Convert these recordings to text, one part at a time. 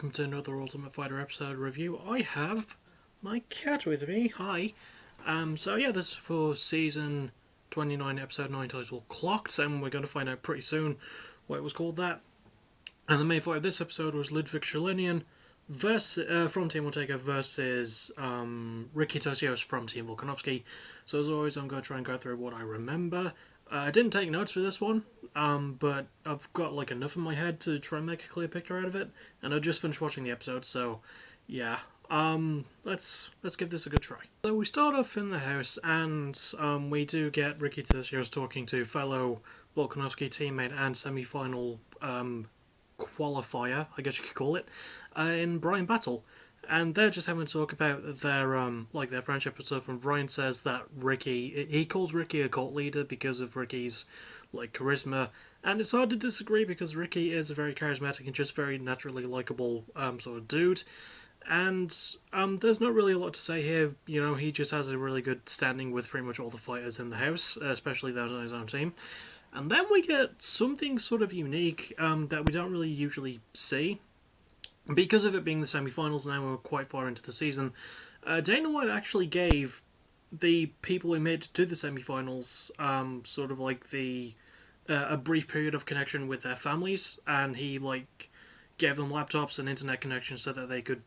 welcome to another Ultimate Fighter episode review. I have my cat with me. Hi. So yeah, this is for season 29, episode 9, titled Clocked, and we're going to find out pretty soon why it was called that. And the main fight of this episode was Luidvik Sholinian from Team Ortega versus Ricky Turcios from Team Volkanovski. So as always, I'm going to try and go through what I remember. I didn't take notes for this one, but I've got like enough in my head to try and make a clear picture out of it, and I just finished watching the episode, so yeah. Let's give this a good try. So we start off in the house, and we do get Ricky Turcios talking to fellow Volkanovski teammate and semi-final qualifier, I guess you could call it, in Brian Battle. And they're just having a talk about their friendship and stuff, and Brian says that he calls Ricky a cult leader because of Ricky's charisma, and it's hard to disagree because Ricky is a very charismatic and just very naturally likable sort of dude. And there's not really a lot to say here. You know, he just has a really good standing with pretty much all the fighters in the house, especially those on his own team. And then we get something sort of unique that we don't really usually see. Because of it being the semi-finals now, we're quite far into the season, Dana White actually gave the people who made it to the semi-finals sort of like a brief period of connection with their families, and he gave them laptops and internet connections so that they could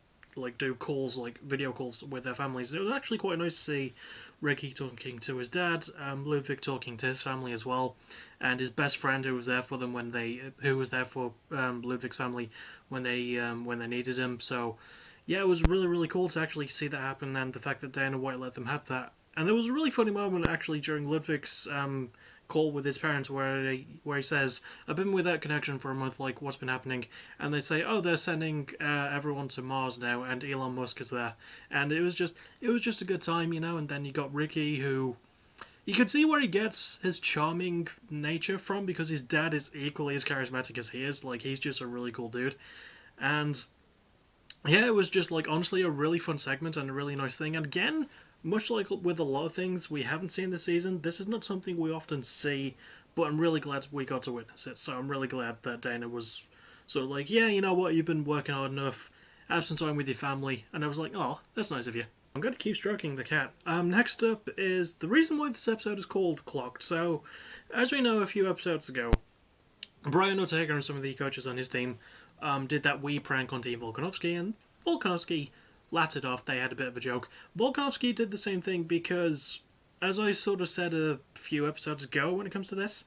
do calls, video calls with their families. And it was actually quite nice to see Ricky talking to his dad, Luidvik talking to his family as well, and his best friend who was there for them Luidvik's family when they needed him. So yeah, it was really, really cool to actually see that happen, and the fact that Dana White let them have that. And there was a really funny moment actually during Luidvik's call with his parents where he says, "I've been without connection for a month, what's been happening?" And they say, "Oh, they're sending everyone to Mars now, and Elon Musk is there." And it was just a good time, you know. And then you got Ricky, who you could see where he gets his charming nature from, because his dad is equally as charismatic as he is. He's just a really cool dude. And yeah, it was just honestly a really fun segment and a really nice thing. And again, much like with a lot of things we haven't seen this season, this is not something we often see, but I'm really glad we got to witness it. So I'm really glad that Dana was sort of yeah, you know what, you've been working hard enough, have some time with your family. And I was like, oh, that's nice of you. I'm going to keep stroking the cat. Next up is the reason why this episode is called Clocked. So, as we know a few episodes ago, Brian Ortega and some of the coaches on his team did that wee prank on Team Volkanovski, and Volkanovski laughed it off. They had a bit of a joke. Volkanovski did the same thing because, as I sort of said a few episodes ago when it comes to this,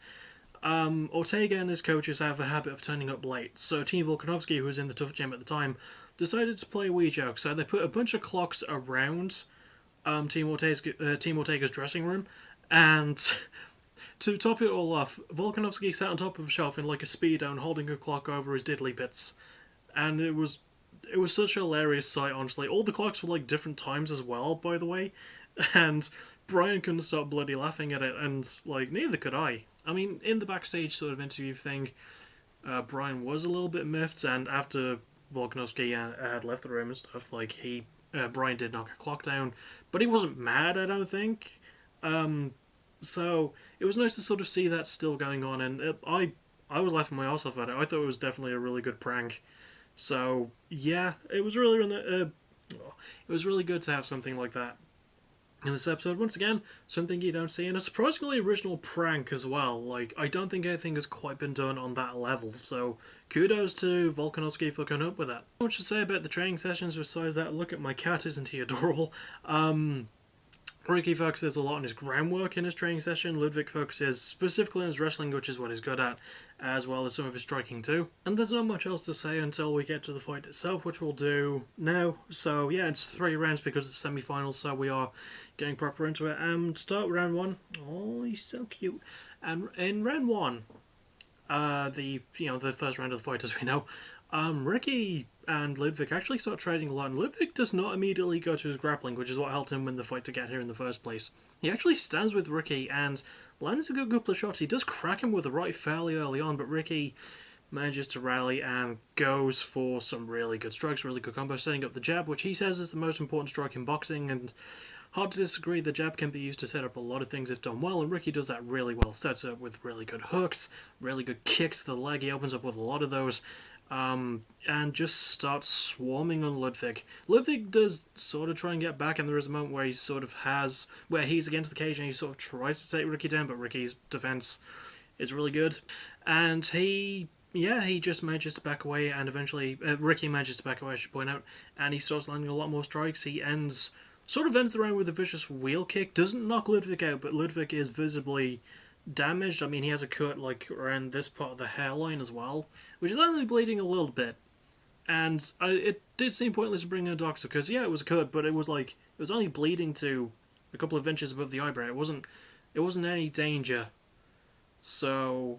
Ortega and his coaches have a habit of turning up late. So Team Volkanovski, who was in the TUF gym at the time, decided to play a wee joke. So they put a bunch of clocks around Team Ortega's dressing room, and to top it all off, Volkanovski sat on top of a shelf in a speedo and holding a clock over his diddly bits. And it was such a hilarious sight, honestly. All the clocks were different times as well, by the way, and Brian couldn't stop bloody laughing at it, and neither could I. I mean, in the backstage sort of interview thing, Brian was a little bit miffed, and after Volkanovski had left the room and stuff, Brian did knock a clock down, but he wasn't mad, I don't think. So it was nice to sort of see that still going on, and I was laughing my ass off at it. I thought it was definitely a really good prank. So yeah, it was really good to have something like that in this episode. Once again, something you don't see, and a surprisingly original prank as well. I don't think anything has quite been done on that level, so kudos to Volkanovski for coming up with that. Not much to say about the training sessions besides that. Look at my cat, isn't he adorable? Ricky focuses a lot on his groundwork in his training session. Luidvik focuses specifically on his wrestling, which is what he's good at, as well as some of his striking too. And there's not much else to say until we get to the fight itself, which we'll do now. So yeah, it's 3 rounds because it's semi-finals, so we are getting proper into it. Start with round 1. Oh, he's so cute. And in round 1, the first round of the fight, as we know, Ricky and Luidvik actually start trading a lot, and Luidvik does not immediately go to his grappling, which is what helped him win the fight to get here in the first place. He actually stands with Ricky and lands a good couple of shots. He does crack him with a right fairly early on, but Ricky manages to rally and goes for some really good strikes, really good combos, setting up the jab, which he says is the most important strike in boxing, and hard to disagree, the jab can be used to set up a lot of things if done well, and Ricky does that really well. Sets up with really good hooks, really good kicks to the leg, he opens up with a lot of those. and just starts swarming on Luidvik. Luidvik does sort of try and get back, and there is a moment where where he's against the cage and he sort of tries to take Ricky down, but Ricky's defense is really good, and he just manages to back away, and eventually Ricky manages to back away, I should point out, and he starts landing a lot more strikes. He sort of ends the round with a vicious wheel kick. Doesn't knock Luidvik out, but Luidvik is visibly damaged. I mean, he has a cut like around this part of the hairline as well, which is only bleeding a little bit. And it did seem pointless to bring in a doctor because it was a cut, but it was only bleeding to a couple of inches above the eyebrow. It wasn't any danger. So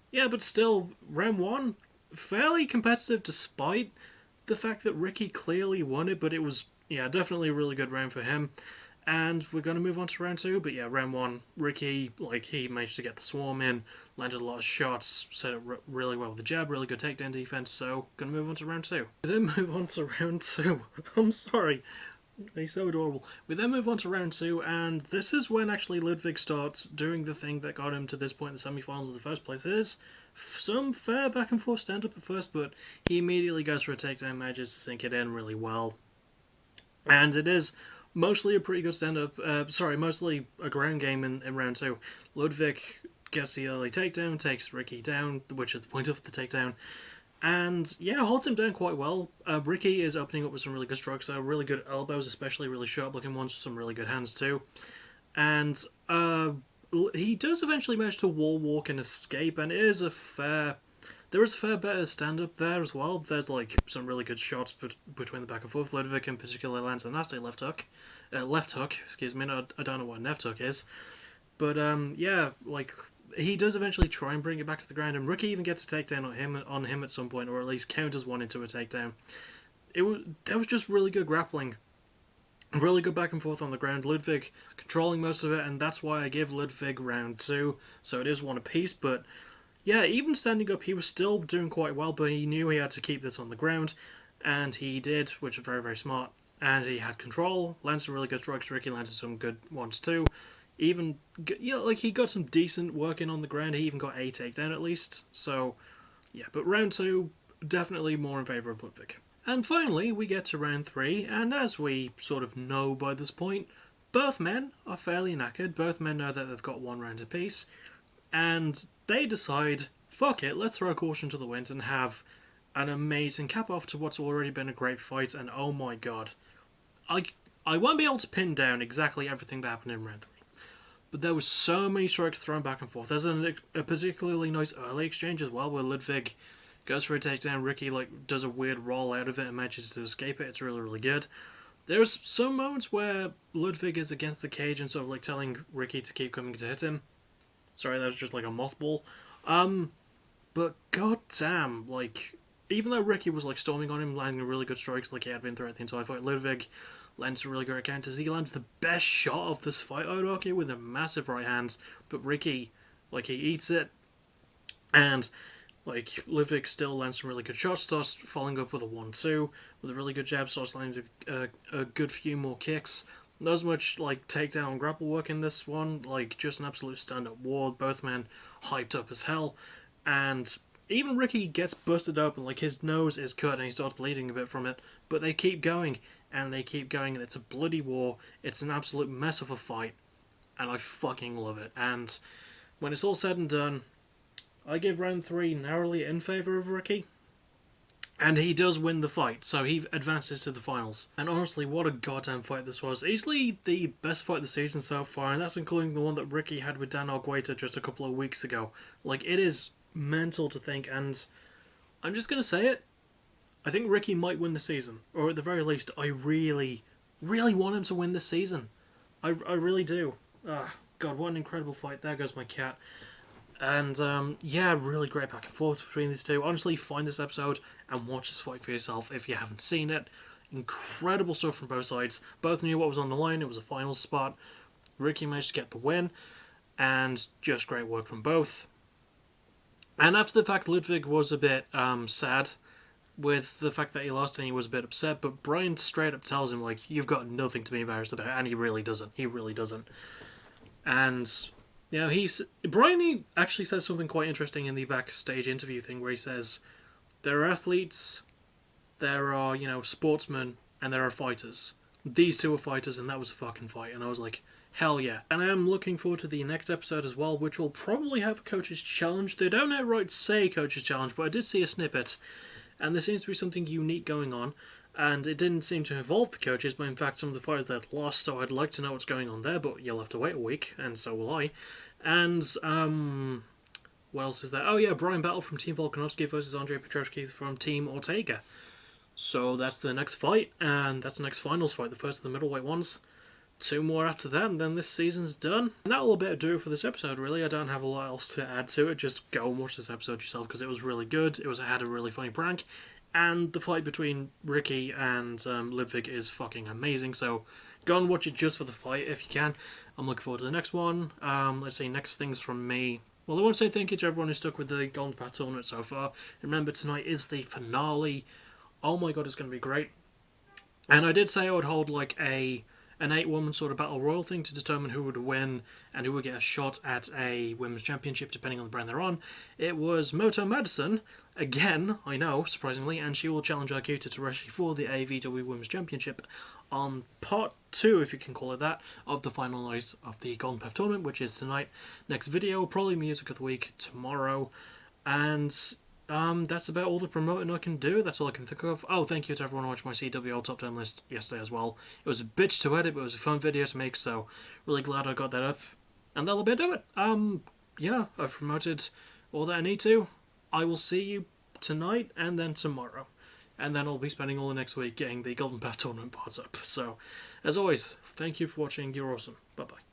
yeah, but still, round one, fairly competitive despite the fact that Ricky clearly won it, but it was definitely a really good round for him. And we're going to move on to round two, but round one, Ricky, he managed to get the swarm in, landed a lot of shots, set it really well with the jab, really good takedown defense, so going to move on to round two. We then move on to round two. I'm sorry, he's so adorable. We then move on to round two, and this is when actually Luidvik starts doing the thing that got him to this point in the semi-finals in the first place. It is some fair back and forth stand-up at first, but he immediately goes for a takedown, manages to sink it in really well. And it is mostly a pretty good stand-up, mostly a ground game in round two. Luidvik gets the early takedown, takes Ricky down, which is the point of the takedown, and holds him down quite well. Ricky is opening up with some really good strikes, really good elbows, especially really sharp-looking ones, some really good hands too. And he does eventually manage to wall walk and escape, and there is a fair bit of stand-up there as well. There's some really good shots between the back and forth. Luidvik in particular lands a nasty left hook, excuse me. No, I don't know what a left hook is, but he does eventually try and bring it back to the ground, and Ricky even gets a takedown on him at some point, or at least counters one into a takedown. That was just really good grappling. Really good back and forth on the ground. Luidvik controlling most of it, and that's why I give Luidvik round two. So it is one apiece, but even standing up, he was still doing quite well, but he knew he had to keep this on the ground, and he did, which was very, very smart. And he had control, landed some really good strikes. Ricky landed some good ones too. Even, he got some decent work in on the ground. He even got a takedown at least. So, but round two, definitely more in favour of Luidvik. And finally, we get to round three, and as we sort of know by this point, both men are fairly knackered. Both men know that they've got one round apiece, and they decide, fuck it, let's throw caution to the wind and have an amazing cap off to what's already been a great fight. And oh my god, I won't be able to pin down exactly everything that happened in round three, but there was so many strikes thrown back and forth. There's a particularly nice early exchange as well, where Luidvik goes for a takedown, Ricky does a weird roll out of it and manages to escape it. It's really, really good. There's some moments where Luidvik is against the cage and sort of telling Ricky to keep coming to hit him. Sorry, that was just a mothball. But goddamn, even though Ricky was storming on him, landing really good strikes like he had been throughout the entire fight, Luidvik lands really great counters. He lands the best shot of this fight, I would argue, with a massive right hand. But Ricky, he eats it, and Luidvik still lands some really good shots, starts following up with a 1-2, with a really good jab, starts landing a good few more kicks. Not as much takedown and grapple work in this one, just an absolute stand-up war. Both men hyped up as hell, and even Ricky gets busted open, his nose is cut and he starts bleeding a bit from it, but they keep going, and it's a bloody war. It's an absolute mess of a fight, and I fucking love it. And when it's all said and done, I give round three narrowly in favour of Ricky. And he does win the fight, so he advances to the finals. And honestly, what a goddamn fight this was. Easily the best fight of the season so far, and that's including the one that Ricky had with Dan Argueta just a couple of weeks ago. It is mental to think, and I'm just going to say it. I think Ricky might win the season. Or at the very least, I really, really want him to win this season. I really do. God, what an incredible fight. There goes my cat. And, really great back and forth between these two. Honestly, find this episode and watch this fight for yourself if you haven't seen it. Incredible stuff from both sides. Both knew what was on the line. It was a final spot. Ricky managed to get the win, and just great work from both. And after the fact, Luidvik was a bit sad with the fact that he lost, and he was a bit upset, but Brian straight up tells him, you've got nothing to be embarrassed about, and he really doesn't. He really doesn't. And Brian actually says something quite interesting in the backstage interview thing, where he says, There are athletes, there are, sportsmen, and there are fighters. These two are fighters, and that was a fucking fight. And I was like, hell yeah. And I am looking forward to the next episode as well, which will probably have a coach's challenge. They don't outright say coach's challenge, but I did see a snippet, and there seems to be something unique going on. And it didn't seem to involve the coaches, but in fact some of the fighters that lost, so I'd like to know what's going on there, but you'll have to wait a week, and so will I. And, what else is there? Oh yeah, Brian Battle from Team Volkanovski versus Andre Petroski from Team Ortega. So that's the next fight, and that's the next finals fight, the first of the middleweight ones. 2 more after that, and then this season's done. And that'll about do it for this episode, really. I don't have a lot else to add to it. Just go and watch this episode yourself, because it was really good. It had a really funny prank. And the fight between Ricky and Luidvik is fucking amazing, so go and watch it just for the fight if you can. I'm looking forward to the next one. Let's see, next things from me. Well, I want to say thank you to everyone who stuck with the Golden Path tournament so far. Remember, tonight is the finale. Oh my god, it's going to be great. And I did say I would hold like an 8-woman sort of battle royal thing to determine who would win and who would get a shot at a women's championship depending on the brand they're on. It was Moto Madison, again, I know, surprisingly, and she will challenge Akita Tereshi for the AVW Women's Championship on part 2, if you can call it that, of the final night of the Golden Path tournament, which is tonight. Next video, probably music of the week tomorrow, and that's about all the promoting I can do. That's all I can think of. Oh, thank you to everyone who watched my CWL top 10 list yesterday as well. It was a bitch to edit, but it was a fun video to make, so really glad I got that up. And that'll be it. Yeah, I've promoted all that I need to. I will see you tonight and then tomorrow. And then I'll be spending all the next week getting the Golden Path tournament parts up. So, as always, thank you for watching. You're awesome. Bye-bye.